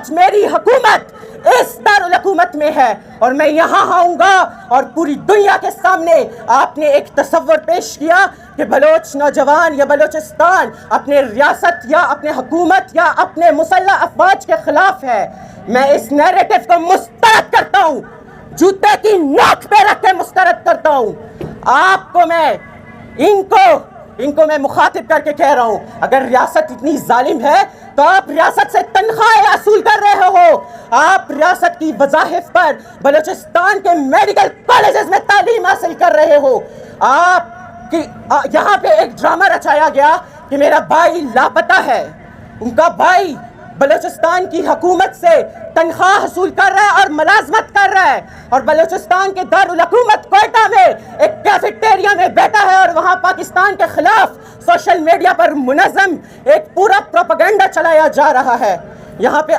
آج میری حکومت اس دارالحکومت میں ہے اور میں یہاں آؤں گا اور پوری دنیا کے سامنے آپ نے ایک تصور پیش کیا کہ بلوچ نوجوان یا بلوچستان اپنے ریاست یا اپنے حکومت یا اپنے مسلح افواج کے خلاف ہے. میں اس نیریٹو کو مسترد کرتا ہوں, جوتے کی نوک پہ رکھ کے مسترد کرتا ہوں. آپ کو میں ان کو میں مخاطب کر کے کہہ رہا ہوں, اگر ریاست اتنی ظالم ہے تو آپ ریاست سے تنخواہیں وصول کر رہے ہو, آپ ریاست کی وظائف پر بلوچستان کے میڈیکل کالجز میں تعلیم حاصل کر رہے ہو. آپ کی یہاں پہ ایک ڈرامہ رچایا گیا کہ میرا بھائی لاپتہ ہے, ان کا بھائی بلوچستان کی حکومت سے تنخواہ حصول کر رہا ہے اور ملازمت کر رہا ہے, اور بلوچستان کے دارالحکومت کوئٹہ میں ایک کیفیٹیریا میں بیٹھا ہے اور وہاں پاکستان کے خلاف سوشل میڈیا پر منظم ایک پورا پروپیگنڈا چلایا جا رہا ہے. یہاں پہ